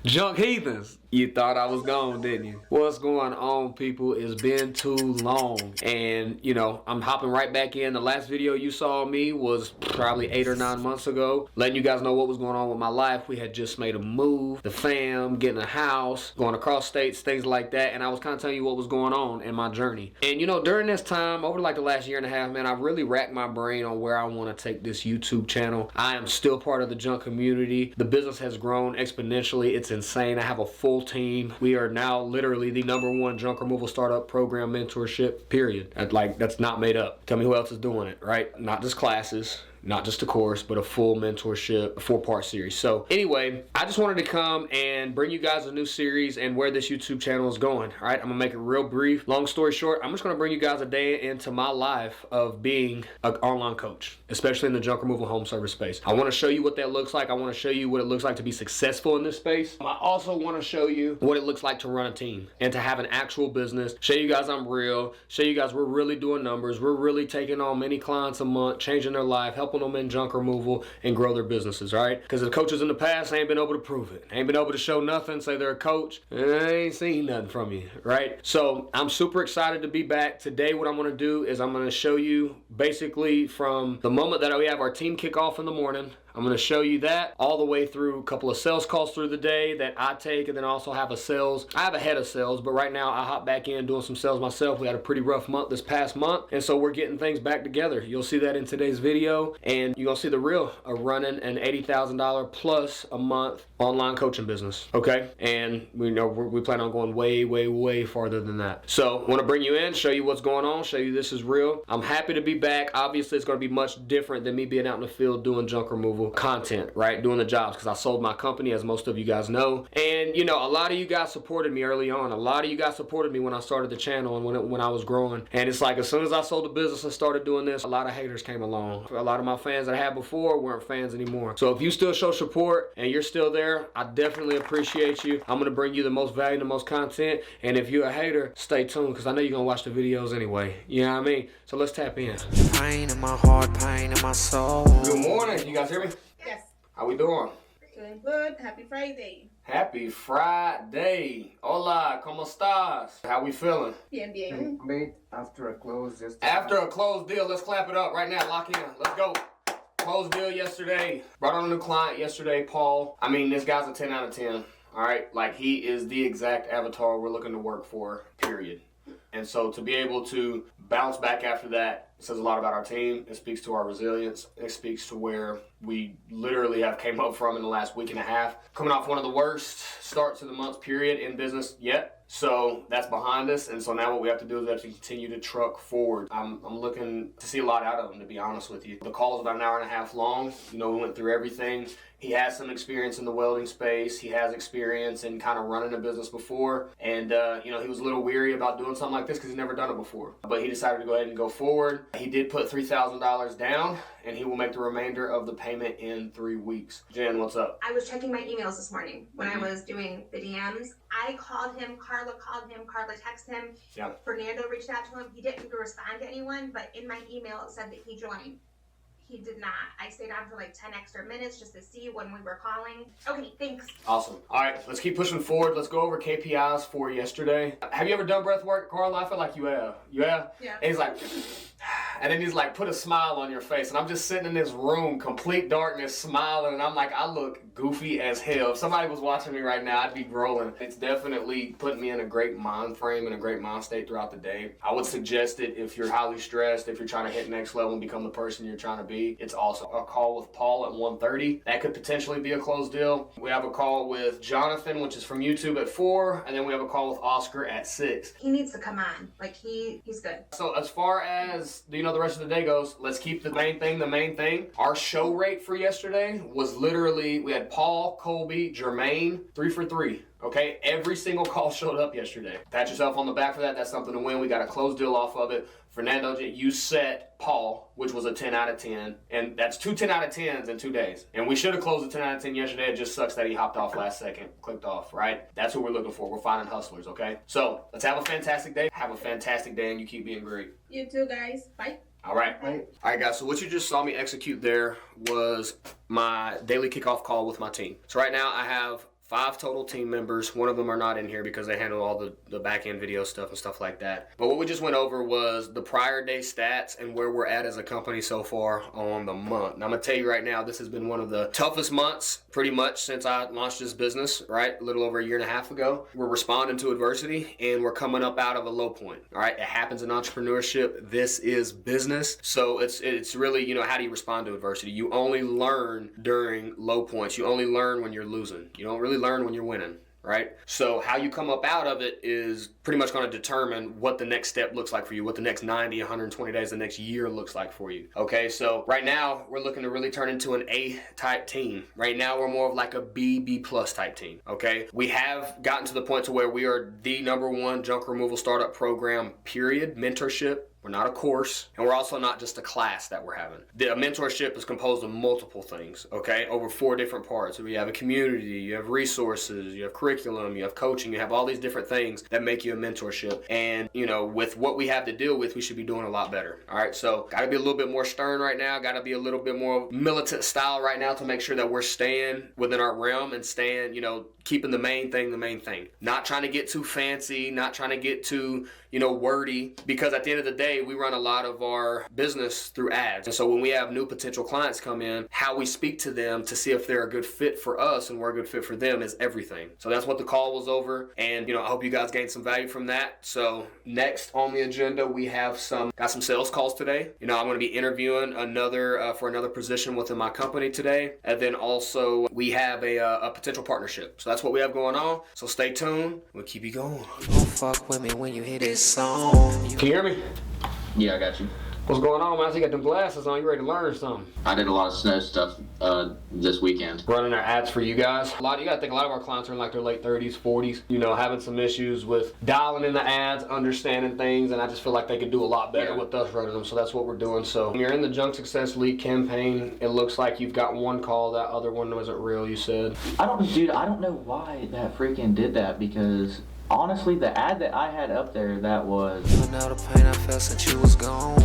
Junk heathens. You thought I was gone, didn't you? What's going on, people? It's been too long. And, you know, I'm hopping right back in. The last video you saw of me was probably 8 or 9 months ago, letting you guys know what was going on with my life. We had just made a move, the fam, getting a house, going across states, things like that. And I was kind of telling you what was going on in my journey. And, you know, during this time, over like the last year and a half, man, I've really racked my brain on where I want to take this YouTube channel. I am still part of the junk community. The business has grown exponentially. It's insane. I have a full team. We are now literally the #1 junk removal startup program mentorship, period. That's not made up. Tell me who else is doing it, right? Not just classes, not just a course, but a full mentorship, a 4-part series. So anyway, I just wanted to come and bring you guys a new series and where this YouTube channel is going. All right, I'm gonna make it real brief. Long story short, I'm just gonna bring you guys a day into my life of being an online coach, especially in the junk removal home service space. I wanna show you what that looks like. I wanna show you what it looks like to be successful in this space. I also wanna show you what it looks like to run a team and to have an actual business. Show you guys I'm real. Show you guys we're really doing numbers. We're really taking on many clients a month, changing their life, helping them in junk removal and grow their businesses, all right? Because the coaches in the past ain't been able to prove it. Ain't been able to show nothing, say they're a coach, and I ain't seen nothing from you, right? So I'm super excited to be back. Today what I'm gonna do is I'm gonna show you basically from the moment that we have our team kickoff in the morning. I'm gonna show you that all the way through a couple of sales calls through the day that I take, and then also have I have a head of sales, but right now I hop back in doing some sales myself. We had a pretty rough month this past month, and so we're getting things back together. You'll see that in today's video, and you're gonna see the real of running an $80,000 plus a month online coaching business, okay? And we know we plan on going way, way, way farther than that. So I wanna bring you in, show you what's going on, show you this is real. I'm happy to be back. Obviously, it's gonna be much different than me being out in the field doing junk removal content, right? Doing the jobs, because I sold my company, as most of you guys know. And you know, a lot of you guys supported me early on. A lot of you guys supported me when I started the channel and when I was growing. And it's like, as soon as I sold the business and started doing this, a lot of haters came along. A lot of my fans that I had before weren't fans anymore. So if you still show support and you're still there, I definitely appreciate you. I'm gonna bring you the most value, the most content. And if you're a hater, stay tuned, because I know you're gonna watch the videos anyway. You know what I mean? So let's tap in. Pain in my heart, pain in my soul. Good morning. You guys hear me? Yes. How we doing? Doing good. Happy Friday. Happy Friday. Hola, ¿cómo estás? How we feeling? Bien, bien. Great after a close just After a closed deal, let's clap it up right now. Lock in. Let's go. Closed deal yesterday. Brought on a new client yesterday, Paul. I mean, this guy's a 10 out of 10. All right? Like, he is the exact avatar we're looking to work for, period. And so to be able to bounce back after that says a lot about our team. It speaks to our resilience. It speaks to where we literally have came up from in the last week and a half. Coming off one of the worst starts of the month period in business yet. So that's behind us. And so now what we have to do is we have to continue to truck forward. I'm looking to see a lot out of him, to be honest with you. The call's about an hour and a half long. You know, we went through everything. He has some experience in the welding space. He has experience in kind of running a business before. And, you know, he was a little weary about doing something like this because he's never done it before. But he decided to go ahead and go forward. He did put $3,000 down, and he will make the remainder of the payment in 3 weeks. Jen, what's up? I was checking my emails this morning when I was doing the DMs. I called him, Carla called him, Carla texted him. Yeah. Fernando reached out to him. He didn't respond to anyone, but in my email it said that he joined. He did not. I stayed on for like 10 extra minutes just to see when we were calling. Okay, thanks. Awesome. All right, let's keep pushing forward. Let's go over KPIs for yesterday. Have you ever done breath work, Carla? I feel like you have. You have? Yeah. And he's like, and then he's like, put a smile on your face. And I'm just sitting in this room, complete darkness, smiling. And I'm like, I look goofy as hell. If somebody was watching me right now, I'd be rolling. It's definitely putting me in a great mind frame and a great mind state throughout the day. I would suggest it if you're highly stressed, if you're trying to hit next level and become the person you're trying to be. It's also a call with Paul at 1:30. That could potentially be a closed deal. We have a call with Jonathan, which is from YouTube, at 4. And then we have a call with Oscar at 6. He needs to come on. Like, he's good. So as far as the rest of the day goes, let's keep the main thing the main thing. Our show rate for yesterday was literally, we had Paul, Colby, Jermaine, 3 for 3. Okay, every single call showed up yesterday. Pat yourself on the back for that. That's something to win. We got a closed deal off of it. Fernando, you set Paul, which was a 10 out of 10. And that's 2 10 out of 10s in 2 days. And we should have closed a 10 out of 10 yesterday. It just sucks that he hopped off last second, clicked off, right? That's what we're looking for. We're finding hustlers, okay? So let's have a fantastic day. Have a fantastic day, and you keep being great. You too, guys. Bye. All right. All right, guys. So what you just saw me execute there was my daily kickoff call with my team. So right now I have 5 total team members. One of them are not in here because they handle all the back end video stuff and stuff like that. But what we just went over was the prior day stats and where we're at as a company so far on the month. And I'm gonna tell you right now, this has been one of the toughest months pretty much since I launched this business, right? A little over a year and a half ago. We're responding to adversity and we're coming up out of a low point. All right, it happens in entrepreneurship. This is business. So it's really, you know, how do you respond to adversity? You only learn during low points. You only learn when you're losing. You don't really learn when you're winning, right? So how you come up out of it is pretty much going to determine what the next step looks like for you, what the next 90, 120 days, the next year looks like for you. Okay, so right now we're looking to really turn into an A-type team. Right now we're more of like a B plus type team. Okay, we have gotten to the point to where we are the #1 junk removal startup program, period. Mentorship. We're not a course, and we're also not just a class that we're having. The mentorship is composed of multiple things, okay, over 4 different parts. We have a community, you have resources, you have curriculum, you have coaching, you have all these different things that make you a mentorship. And, you know, with what we have to deal with, we should be doing a lot better, all right? So, got to be a little bit more stern right now, got to be a little bit more militant style right now to make sure that we're staying within our realm and staying, you know, keeping the main thing. Not trying to get too fancy, not trying to get too, you know, wordy, because at the end of the day, we run a lot of our business through ads. And so when we have new potential clients come in, how we speak to them to see if they're a good fit for us and we're a good fit for them is everything. So that's what the call was over. And, you know, I hope you guys gained some value from that. So next on the agenda, we have got some sales calls today. You know, I'm going to be interviewing for another position within my company today. And then also we have a potential partnership. So that's what we have going on. So stay tuned. We'll keep you going. Don't fuck with me when you hear this song. Can you hear me? Yeah, I got you. What's going on, man? I see you got them glasses on. You ready to learn something? I did a lot of snow stuff this weekend. Running our ads for you guys. You gotta think a lot of our clients are in like their late 30s, 40s, you know, having some issues with dialing in the ads, understanding things, and I just feel like they could do a lot better with us running them, so that's what we're doing. So when you're in the Junk Success League campaign, it looks like you've got one call, that other one wasn't real, you said. I don't know why that freaking did that, because honestly, the ad that I had up there, that was... I know the pain I felt since you was gone.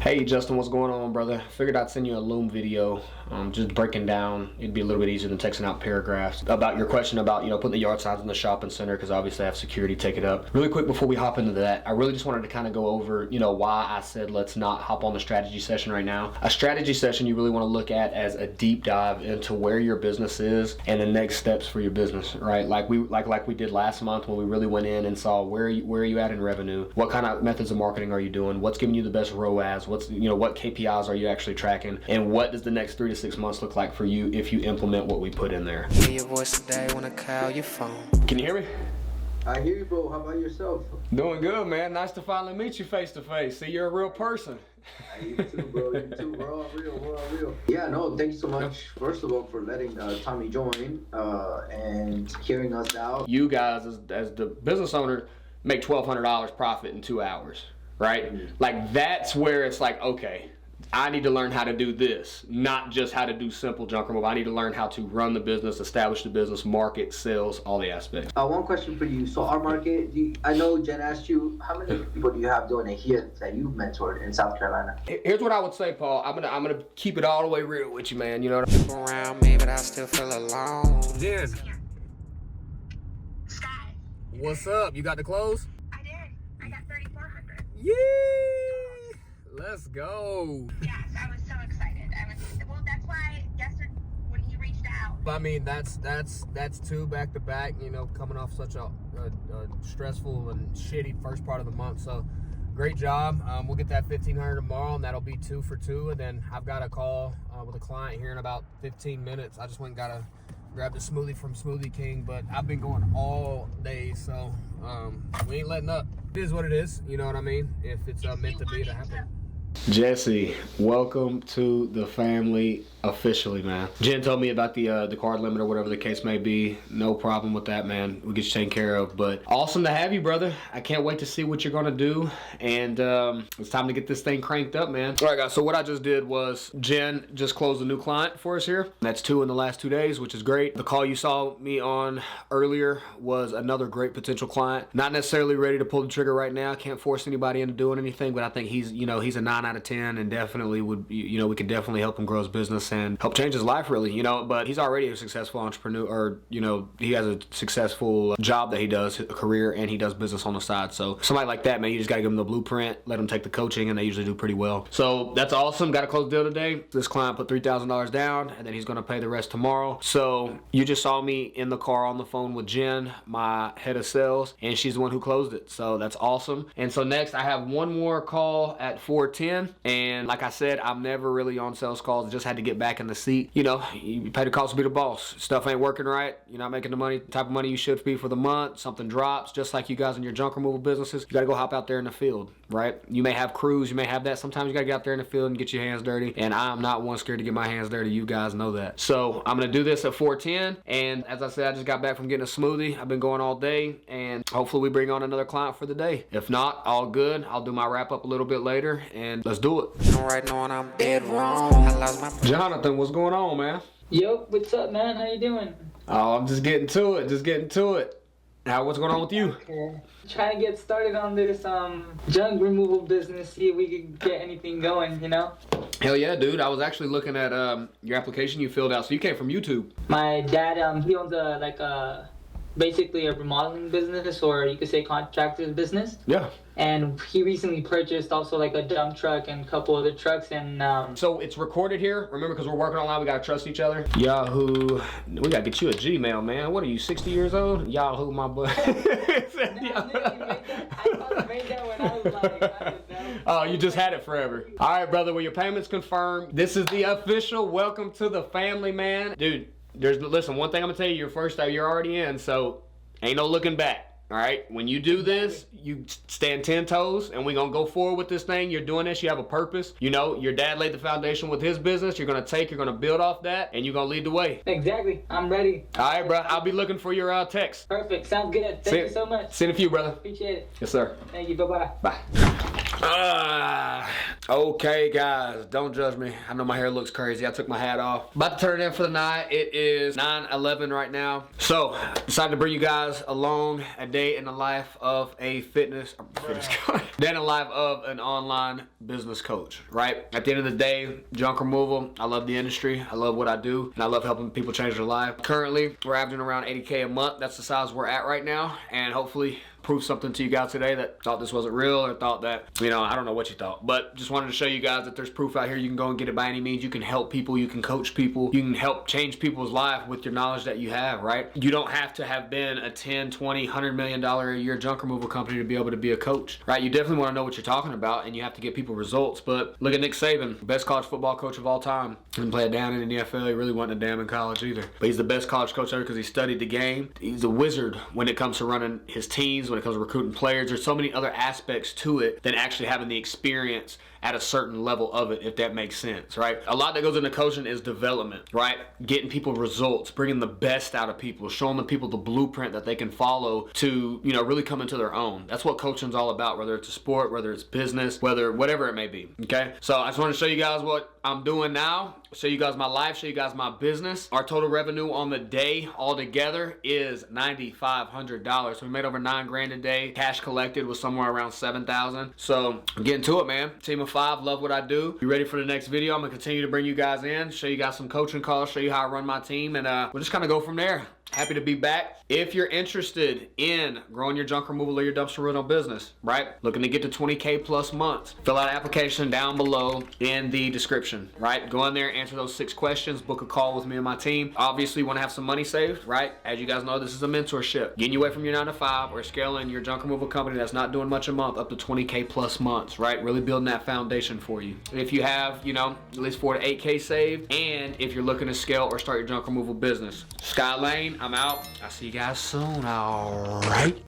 Hey Justin, what's going on, brother? Figured I'd send you a Loom video, just breaking down. It'd be a little bit easier than texting out paragraphs about your question about, you know, putting the yard signs in the shopping center, because obviously I have security take it up. Really quick before we hop into that, I really just wanted to kind of go over, you know, why I said let's not hop on the strategy session right now. A strategy session you really want to look at as a deep dive into where your business is and the next steps for your business, right? Like we did last month when we really went in and saw where are you at in revenue, what kind of methods of marketing are you doing, what's giving you the best ROAS, what KPIs are you actually tracking, and what does the next 3 to 6 months look like for you if you implement what we put in there. Hear your voice today when I call your phone. Can you hear me? I hear you, bro. How about yourself? Doing good, man. Nice to finally meet you face to face. See, you're a real person. You too, bro. You too. We're all real. Yeah, no, thank you so much, first of all, for letting Tommy join and hearing us out. You guys, as the business owner, make $1,200 profit in 2 hours, right? Mm-hmm. Like, that's where it's like, okay, I need to learn how to do this, not just how to do simple junk removal. I need to learn how to run the business, establish the business, market, sales, all the aspects. One question for you. So our market, I know Jen asked you, how many people do you have doing it here that you've mentored in South Carolina? Here's what I would say, Paul. I'm gonna keep it all the way real with you, man. You know what I People around me, but I still feel alone. Jen, Sky, what's up? You got the clothes? I did. I got 3,400. Yeah! Let's go. Yes, I was so excited. Well, that's why yesterday when he reached out. I mean, that's 2 back to back, you know, coming off such a stressful and shitty first part of the month. So great job. We'll get that 1,500 tomorrow, and that'll be 2 for 2. And then I've got a call with a client here in about 15 minutes. I just went and grabbed a smoothie from Smoothie King, but I've been going all day, so we ain't letting up. It is what it is, you know what I mean? If it's meant to be to happen. Jesse, welcome to the family officially, man. Jen told me about the card limit or whatever the case may be. No problem with that, man. We'll get you taken care of. But awesome to have you, brother. I can't wait to see what you're gonna do. And it's time to get this thing cranked up, man. All right, guys. So what I just did was Jen just closed a new client for us here. That's 2 in the last 2 days, which is great. The call you saw me on earlier was another great potential client. Not necessarily ready to pull the trigger right now. Can't force anybody into doing anything, but I think he's a 9 out of 10, and definitely would, we could definitely help him grow his business business and help change his life really, you know. But he's already a successful entrepreneur, or, you know, he has a successful job that he does, a career, and he does business on the side. So somebody like that, man, you just gotta give him the blueprint, let him take the coaching, and they usually do pretty well. So that's awesome. Got to close the deal today. This client put $3,000 down, and then he's gonna pay the rest tomorrow. So you just saw me in the car on the phone with Jen, my head of sales, and she's the one who closed it. So that's awesome. And so next I have one more call at 4:10, and like I said, I'm never really on sales calls. Just had to get back in the seat. You know, you pay the cost to be the boss. Stuff ain't working right, you're not making the money, the type of money you should be for the month, something drops, just like you guys in your junk removal businesses, you gotta go hop out there in the field, right? You may have crews, you may have that. Sometimes you gotta get out there in the field and get your hands dirty, and I'm not one scared to get my hands dirty. You guys know that. So I'm gonna do this at 4:10, and as I said, I just got back from getting a smoothie. I've been going all day, and hopefully we bring on another client for the day. If not, all good. I'll do my wrap up a little bit later, and let's do it. Right knowing I'm dead wrong. I lost my Jonathan, what's going on, man? Yo, what's up, man? How you doing? Oh, I'm just getting to it. Now, what's going on with you? Okay. Trying to get started on this junk removal business, see if we could get anything going, you know? Hell yeah, dude. I was actually looking at your application you filled out. So you came from YouTube. My dad, he owns basically a remodeling business, or you could say contractor's business. Yeah. And he recently purchased also like a dump truck and a couple other trucks, and So it's recorded here. Remember, because we're working online, we gotta trust each other. Yahoo. We gotta get you a Gmail, man. What are you, 60 years old? Yahoo, my boy. I made that when I was like, Oh, you just had it forever. All right, brother. Well, your payment's confirmed. This is the official welcome to the family, man. Dude, listen, one thing I'm gonna tell you, your first time, you're already in, so ain't no looking back. All right, when you do this, you stand 10 toes, and we're gonna go forward with this thing. You're doing this, you have a purpose. You know, your dad laid the foundation with his business. You're gonna build off that, and you're gonna lead the way. Exactly, I'm ready. All right, bro. I'll be looking for your text. Perfect, sounds good. Thank you so much. Send a few, brother. Appreciate it. Yes, sir. Thank you, bye-bye. Bye. Okay, guys, don't judge me. I know my hair looks crazy. I took my hat off. About to turn it in for the night. It is 9:11 right now. So, decided to bring you guys along a day in the life of a fitness coach. Day in the life of an online business coach, right? At the end of the day, junk removal, I love the industry. I love what I do, and I love helping people change their life. Currently, we're averaging around 80K a month. That's the size we're at right now, and hopefully prove something to you guys today that thought this wasn't real, or thought that, you know, I don't know what you thought, but just wanted to show you guys that there's proof out here. You can go and get it by any means. You can help people, you can coach people, you can help change people's life with your knowledge that you have, right? You don't have to have been a 10, 20, $100 million a year junk removal company to be able to be a coach, right? You definitely want to know what you're talking about, and you have to get people results. But look at Nick Saban, best college football coach of all time. Didn't play it down in the NFL. He really wasn't a damn in college either, but he's the best college coach ever because he studied the game. He's a wizard when it comes to running his teams, when it comes to recruiting players. There's so many other aspects to it than actually having the experience at a certain level of it, if that makes sense, right? A lot that goes into coaching is development, right? Getting people results, bringing the best out of people, showing the people the blueprint that they can follow to, you know, really come into their own. That's what coaching's all about, whether it's a sport, whether it's business, whatever it may be, okay? So I just want to show you guys what I'm doing now, show you guys my life, show you guys my business. Our total revenue on the day altogether is $9,500. So we made over $9 grand a day. Cash collected was somewhere around 7,000. So I'm getting to it, man. Team of 5, love what I do. You ready for the next video? I'm gonna continue to bring you guys in, show you guys some coaching calls, show you how I run my team, and we'll just kind of go from there. Happy to be back. If you're interested in growing your junk removal or your dumpster rental business, right? Looking to get to 20K plus months, fill out an application down below in the description, right? Go in there, answer those 6 questions, book a call with me and my team. Obviously, you want to have some money saved, right? As you guys know, this is a mentorship. Getting you away from your 9 to 5 or scaling your junk removal company that's not doing much a month up to 20K plus months, right? Really building that foundation for you. If you have, you know, at least 4 to 8K saved, and if you're looking to scale or start your junk removal business. Sky Lane, I'm out. I'll see you guys soon. All right.